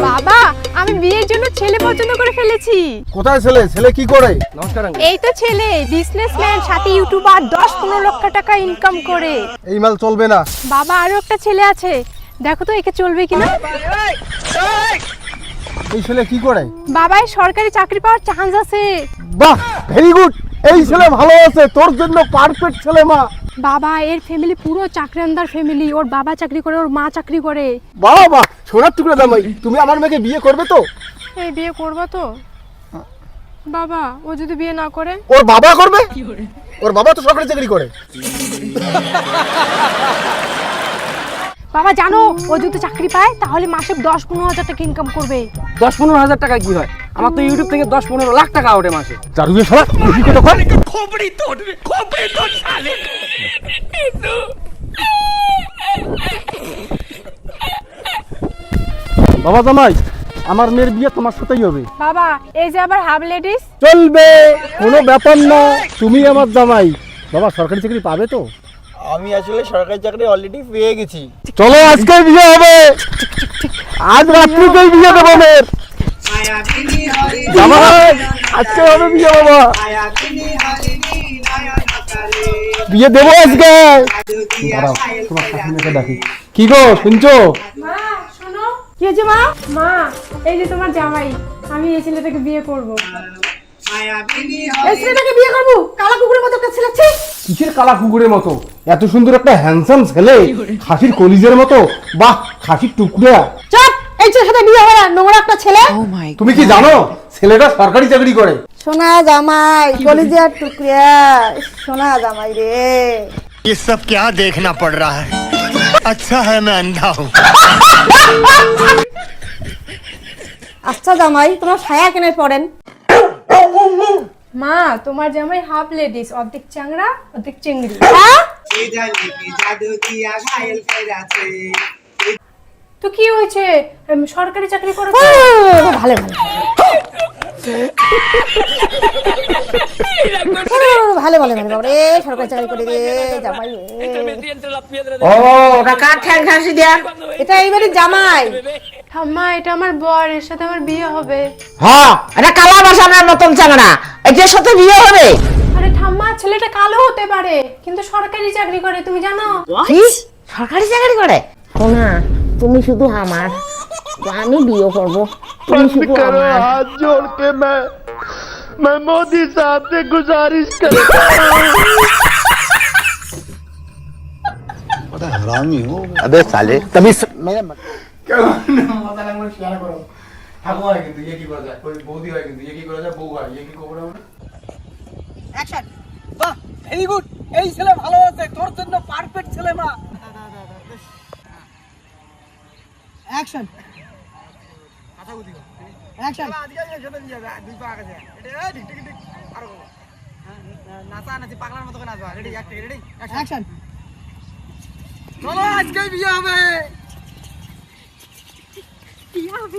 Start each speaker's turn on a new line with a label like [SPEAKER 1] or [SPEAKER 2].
[SPEAKER 1] বাবা, আমি বিয়ের জন্য ছেলে পছন্দ করে ফেলেছি।
[SPEAKER 2] কোথায় ছেলে? ছেলে কি করে?
[SPEAKER 3] নমস্কার আঙ্কেল।
[SPEAKER 1] এই তো ছেলে, বিজনেসম্যান, সাথে ইউটিউবার, 10-15 লক্ষ টাকা ইনকাম করে।
[SPEAKER 2] এই মাল চলবে না।
[SPEAKER 1] বাবা, আরো একটা ছেলে আছে, দেখো তো একে চলবে কিনা।
[SPEAKER 2] এই ছেলে কি করে?
[SPEAKER 1] বাবা, এই সরকারি চাকরি পাওয়ার চান্স আছে।
[SPEAKER 2] বাহ, ভেরি গুড। এই ছেলে ভালো আছে, তোর জন্য পারফেক্ট ছেলে মা।
[SPEAKER 1] বাবা, এর ফ্যামিলি পুরো চাকরিয়ানদার ফ্যামিলি। ওর বাবা চাকরি করে, ওর মা চাকরি করে।
[SPEAKER 2] বাহ বাহ, সোনার টুকরা জামাই, তুমি আমার মেয়েকে বিয়ে করবে তো?
[SPEAKER 1] এই বিয়ে করবা তো? বাবা, ও যদি বিয়ে না করে?
[SPEAKER 2] ওর বাবা করবে? ওর বাবা তো সরকারি চাকরি করে।
[SPEAKER 1] বাবা জানো, ও যদি চাকরি পায় তাহলে মাসে 10-15 হাজার টাকা ইনকাম করবে।
[SPEAKER 3] 10-15 হাজার টাকা কি হয়? আমার তো ইউটিউব থেকে 10-15 লাখ টাকা ওঠে মাসে।
[SPEAKER 2] চারুয়ে শালা বেশি কথা কয়। বাবা জামাই, আমার মেয়ের বিয়ে তোমার সাথেই হবে।
[SPEAKER 1] বাবা, এই যে আবার হাফ লেডিস।
[SPEAKER 2] চলবে, কোনো ব্যাপার না, তুমি আমার জামাই। বাবা, সরকারি চাকরি পাবে তো?
[SPEAKER 4] আমি আসলে সরকারি চাকরি অলরেডি পেয়ে গেছি।
[SPEAKER 2] চলো, আজকে বিয়ে হবে। আজ রাত্রিতেই বিয়ে দেবো মেয়ের। জামাই, আজকে হবে বিয়ে। বাবা, বিয়ে দেবো আজকে। দাঁড়াও, তোমার শাশুড়িকে ডাকি। কি গো, শুনছো?
[SPEAKER 1] মা শোনো। কি হয়েছে মা? মা, এই যে তোমার জামাই, আমি এই ছেলেটাকে বিয়ে করব। এই ছেলেটাকে বিয়ে করব? কালা কুকুরের মতো একটা ছেলে আছে।
[SPEAKER 2] কিসের কালা কুকুরের মতো? এত সুন্দর একটা হ্যান্ডসাম ছেলে, খাসির কলিজের মতো। বাহ, খাসির টুকরা।
[SPEAKER 1] চুপ, এই ছেলের সাথে বিয়ে হবে না, নোংরা একটা ছেলে।
[SPEAKER 2] তুমি কি জানো ছেলেটা সরকারি চাকরি করে?
[SPEAKER 5] সোনা জামাই, কলিজার টুকরা, সোনা জামাই রে।
[SPEAKER 6] ये सब क्या देखना पड़ रहा है? अच्छा है मैं अंधा हूँ।
[SPEAKER 5] আচ্ছা জামাই, তোমার ছায়া কেনে পড়েন?
[SPEAKER 1] মা, তোমার জামাই হাফ লেডিস, অর্ধেক চাংড়া অর্ধেক চিংড়ি। তো কি হয়েছে, সরকারি চাকরি করে?
[SPEAKER 5] ভালো ভালো ভালো ভালো ভালো বাবা রে, সরকারি চাকরি করে রে জামাই রে।
[SPEAKER 7] ও ওটা কার ঠ্যাং ঘাসি দেন?
[SPEAKER 5] এটা এইবারে জামাই।
[SPEAKER 1] ঠাম্মা, এটা আমার বর, এর সাথে আমার বিয়ে হবে।
[SPEAKER 7] হ্যাঁ, এটা কালা বাসানোর মতন চাংড়া, এটার সাথে বিয়ে হবে?
[SPEAKER 1] আরে ঠাম্মা, ছেলেটা কালো হতে পারে কিন্তু সরকারি চাকরি করে, তুমি জানো?
[SPEAKER 7] কি সরকারি চাকরি করে? শোনা, তুমি শুধু আমার, আমি বিয়ে করব, তুমি শুধু আমার।
[SPEAKER 6] हाथ जोड़ के मैं मोदी साहब से गुजारिश करता हूँ। बड़ा हरामी हो। अबे साले तभी मेरे
[SPEAKER 2] ঠাকুমা হয় কিন্তু ইয়ে কি করা যায়, ওই বৌদি হয় কিন্তু ইয়ে কি করা যায়, বউ হয় ইয়ে কি করবো আমরা।
[SPEAKER 3] অ্যাকশন। বাহ, ভেরি গুড। এই ছেলে ভালো আছে, তোর জন্য পারফেক্ট ছেলে মা। অ্যাকশন। কথা বুঝি। অ্যাকশন। আজকে যেতে দিয়ে যাবে, দুই পা আগে যায়। এটা ঠিক ঠিক ঠিক আরো করো। নাচা নাচি পাগলার মতো করে নাচবা। রেডি, এক রেডি, অ্যাকশন। চলো, আজকে বিয়ে হবে। বিয়ে হবে।